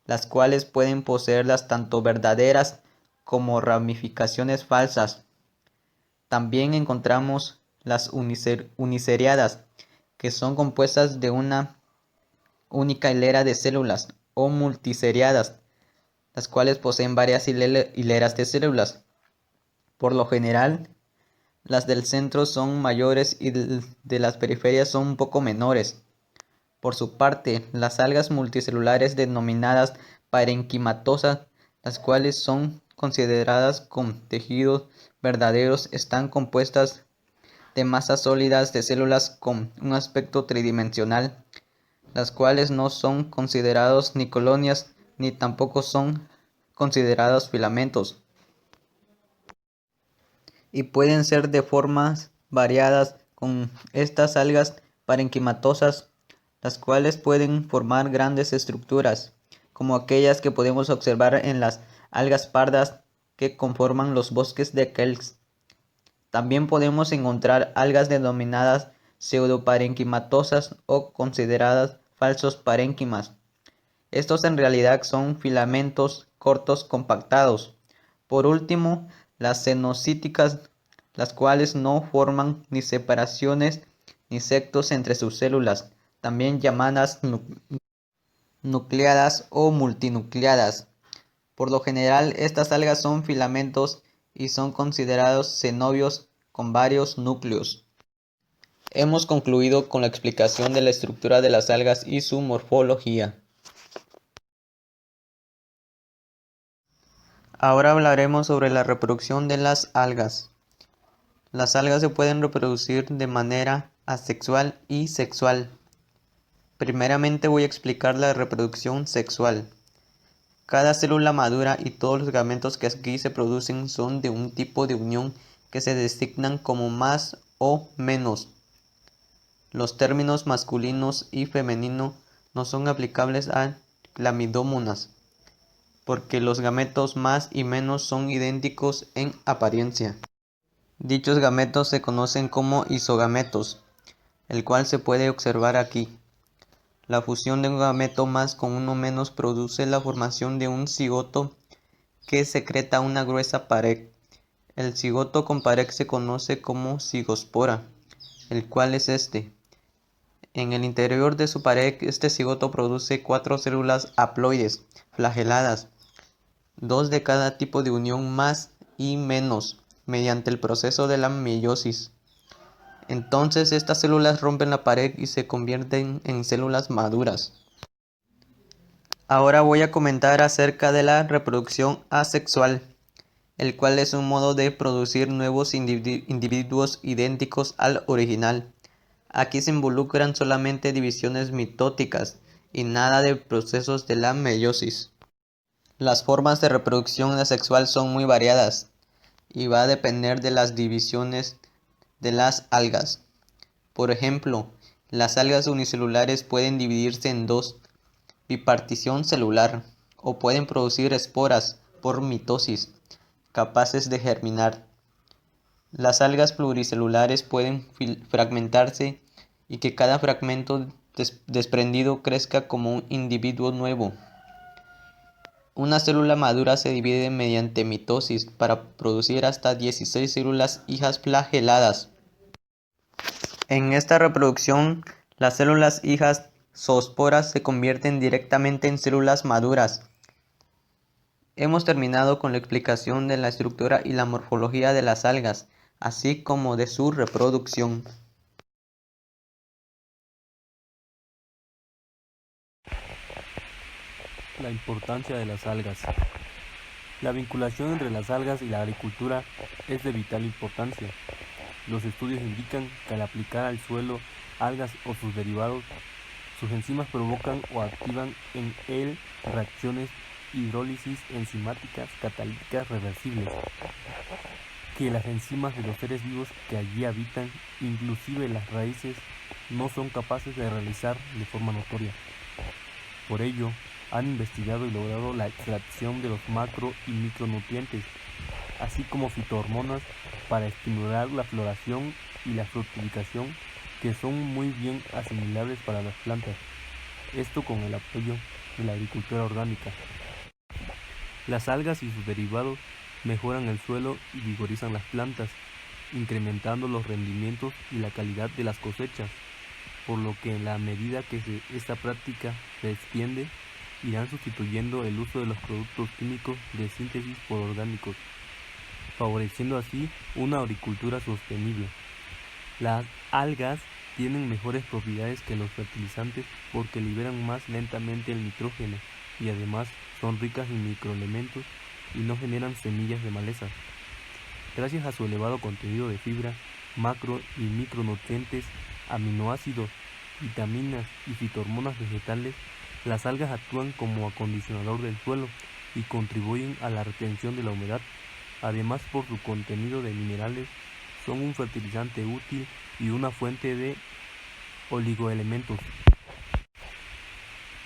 Speaker 3: las cuales pueden poseerlas tanto verdaderas como ramificaciones falsas. También encontramos las uniseriadas, que son compuestas de una única hilera de células, o multiseriadas, las cuales poseen varias hileras de células. Por lo general, las del centro son mayores y de las periferias son un poco menores. Por su parte, las algas multicelulares denominadas parenquimatosas, las cuales son consideradas con tejidos verdaderos, están compuestas de masas sólidas de células con un aspecto tridimensional, las cuales no son considerados ni colonias ni tampoco son considerados filamentos, y pueden ser de formas variadas con estas algas parenquimatosas, las cuales pueden formar grandes estructuras, como aquellas que podemos observar en las algas pardas que conforman los bosques de Kelch. También podemos encontrar algas denominadas pseudoparenquimatosas o consideradas falsos parénquimas. Estos en realidad son filamentos cortos compactados. Por último, las cenocíticas, las cuales no forman ni separaciones ni sectos entre sus células, también llamadas nucleadas o multinucleadas. Por lo general, estas algas son filamentos y son considerados cenobios con varios núcleos. Hemos concluido con la explicación de la estructura de las algas y su morfología. Ahora hablaremos sobre la reproducción de las algas. Las algas se pueden reproducir de manera asexual y sexual. Primeramente voy a explicar la reproducción sexual. Cada célula madura y todos los gametos que aquí se producen son de un tipo de unión que se designan como más o menos. Los términos masculinos y femenino no son aplicables a clamidómonas, porque los gametos más y menos son idénticos en apariencia. Dichos gametos se conocen como isogametos, el cual se puede observar aquí. La fusión de un gameto más con uno menos produce la formación de un cigoto que secreta una gruesa pared. El cigoto con pared se conoce como cigospora, el cual es este. En el interior de su pared, este cigoto produce 4 células haploides flageladas, 2 de cada tipo de unión más y menos, mediante el proceso de la meiosis. Entonces estas células rompen la pared y se convierten en células maduras. Ahora voy a comentar acerca de la reproducción asexual, el cual es un modo de producir nuevos individuos idénticos al original. Aquí se involucran solamente divisiones mitóticas y nada de procesos de la meiosis. Las formas de reproducción asexual son muy variadas y va a depender de las divisiones de las algas. Por ejemplo, las algas unicelulares pueden dividirse en dos, bipartición celular, o pueden producir esporas por mitosis, capaces de germinar. Las algas pluricelulares pueden fragmentarse y que cada fragmento desprendido crezca como un individuo nuevo. Una célula madura se divide mediante mitosis para producir hasta 16 células hijas flageladas. En esta reproducción, las células hijas zoosporas se convierten directamente en células maduras. Hemos terminado con la explicación de la estructura y la morfología de las algas, así como de su reproducción.
Speaker 4: La importancia de las algas. La vinculación entre las algas y la agricultura es de vital importancia. Los estudios indican que al aplicar al suelo algas o sus derivados, sus enzimas provocan o activan en él reacciones hidrólisis enzimáticas catalíticas reversibles, que las enzimas de los seres vivos que allí habitan, inclusive las raíces, no son capaces de realizar de forma notoria. Por ello, han investigado y logrado la extracción de los macro y micronutrientes, así como fitohormonas para estimular la floración y la fructificación, que son muy bien asimilables para las plantas. Esto con el apoyo de la agricultura orgánica. Las algas y sus derivados mejoran el suelo y vigorizan las plantas, incrementando los rendimientos y la calidad de las cosechas, por lo que en la medida que esta práctica se extiende, irán sustituyendo el uso de los productos químicos de síntesis por orgánicos, favoreciendo así una agricultura sostenible. Las algas tienen mejores propiedades que los fertilizantes porque liberan más lentamente el nitrógeno y además son ricas en microelementos y no generan semillas de maleza. Gracias a su elevado contenido de fibra, macro y micronutrientes, aminoácidos, vitaminas y fitohormonas vegetales, las algas actúan como acondicionador del suelo y contribuyen a la retención de la humedad. Además, por su contenido de minerales, son un fertilizante útil y una fuente de oligoelementos.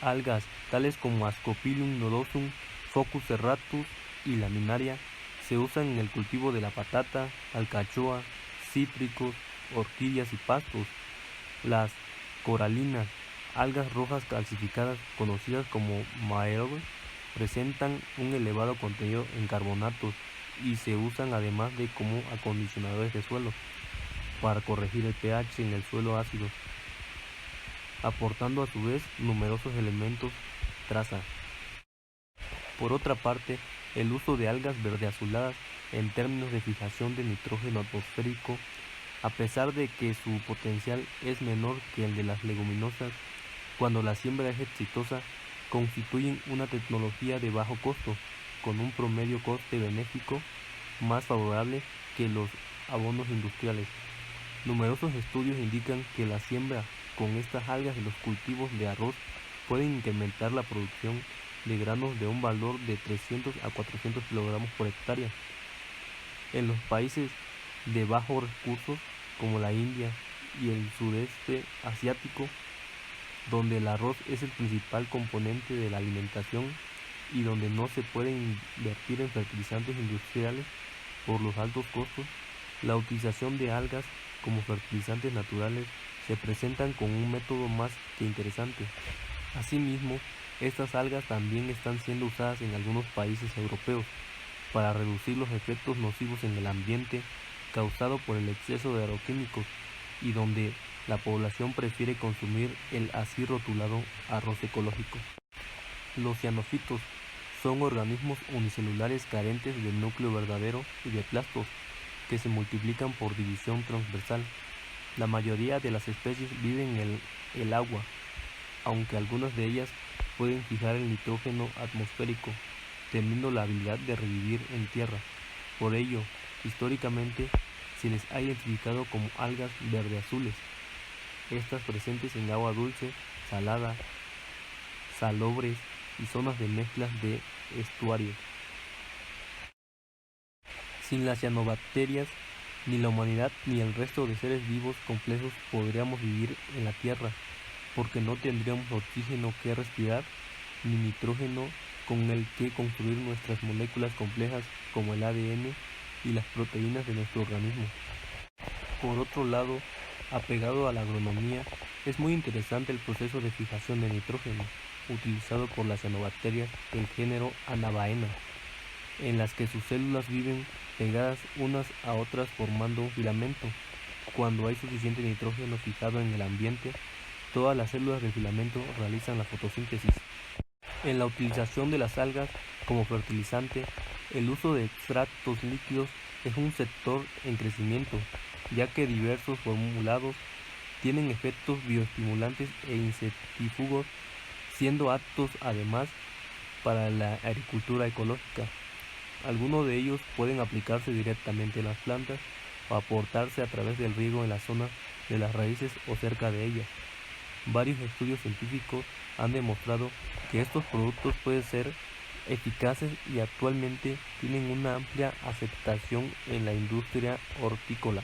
Speaker 4: Algas tales como Ascophyllum nodosum, Focus serratus y Laminaria se usan en el cultivo de la patata, alcachoa, cítricos, orquídeas y pastos. Las coralinas, algas rojas calcificadas conocidas como maerbe, presentan un elevado contenido en carbonatos y se usan además de como acondicionadores de suelo para corregir el pH en el suelo ácido, aportando a su vez numerosos elementos traza. Por otra parte, el uso de algas verdeazuladas en términos de fijación de nitrógeno atmosférico, a pesar de que su potencial es menor que el de las leguminosas, cuando la siembra es exitosa, constituyen una tecnología de bajo costo, con un promedio coste benéfico más favorable que los abonos industriales. Numerosos estudios indican que la siembra con estas algas en los cultivos de arroz pueden incrementar la producción de granos de un valor de 300 a 400 kilogramos por hectárea. En los países de bajos recursos, como la India y el sudeste asiático, donde el arroz es el principal componente de la alimentación, y donde no se puede invertir en fertilizantes industriales por los altos costos, la utilización de algas como fertilizantes naturales se presentan con un método más que interesante. Asimismo, estas algas también están siendo usadas en algunos países europeos para reducir los efectos nocivos en el ambiente causado por el exceso de agroquímicos y donde la población prefiere consumir el así rotulado arroz ecológico. Los cianofitos son organismos unicelulares carentes de núcleo verdadero y de plastos que se multiplican por división transversal. La mayoría de las especies viven en el agua, aunque algunas de ellas pueden fijar el nitrógeno atmosférico, teniendo la habilidad de revivir en tierra. Por ello, históricamente, se les ha identificado como algas verde-azules, estas presentes en agua dulce, salada, salobres y zonas de mezclas de estuarios. Sin las cianobacterias, ni la humanidad ni el resto de seres vivos complejos podríamos vivir en la Tierra, porque no tendríamos oxígeno que respirar, ni nitrógeno con el que construir nuestras moléculas complejas como el ADN y las proteínas de nuestro organismo. Por otro lado, apegado a la agronomía, es muy interesante el proceso de fijación de nitrógeno, utilizado por las cianobacterias del género Anabaena, en las que sus células viven pegadas unas a otras formando un filamento. Cuando hay suficiente nitrógeno fijado en el ambiente, todas las células del filamento realizan la fotosíntesis. En la utilización de las algas como fertilizante, el uso de extractos líquidos es un sector en crecimiento, ya que diversos formulados tienen efectos bioestimulantes e insectífugos, siendo aptos además para la agricultura ecológica. Algunos de ellos pueden aplicarse directamente en las plantas o aportarse a través del riego en la zona de las raíces o cerca de ellas. Varios estudios científicos han demostrado que estos productos pueden ser eficaces y actualmente tienen una amplia aceptación en la industria hortícola.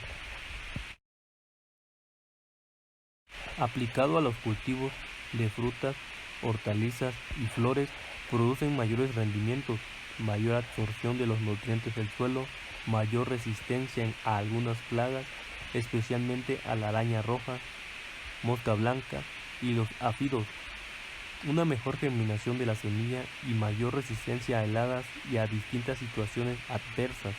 Speaker 4: Aplicado a los cultivos de frutas, hortalizas y flores, producen mayores rendimientos, mayor absorción de los nutrientes del suelo, mayor resistencia a algunas plagas, especialmente a la araña roja, mosca blanca y los áfidos, una mejor germinación de la semilla y mayor resistencia a heladas y a distintas situaciones adversas.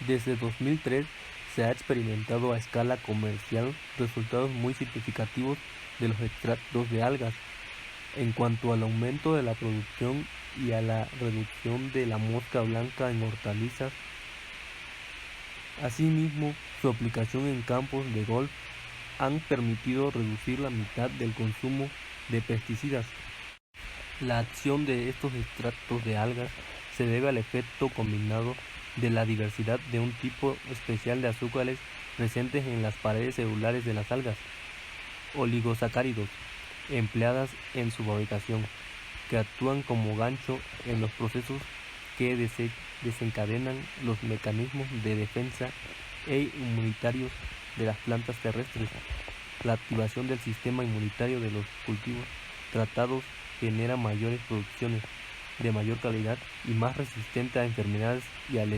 Speaker 4: Desde 2003 se ha experimentado a escala comercial resultados muy significativos de los extractos de algas en cuanto al aumento de la producción y a la reducción de la mosca blanca en hortalizas. Asimismo, su aplicación en campos de golf han permitido reducir la mitad del consumo de pesticidas. La acción de estos extractos de algas se debe al efecto combinado de la diversidad de un tipo especial de azúcares presentes en las paredes celulares de las algas, oligosacáridos, empleadas en su fabricación, que actúan como gancho en los procesos que desencadenan los mecanismos de defensa e inmunitarios de las plantas terrestres. La activación del sistema inmunitario de los cultivos tratados genera mayores producciones de mayor calidad y más resistente a enfermedades y alergias.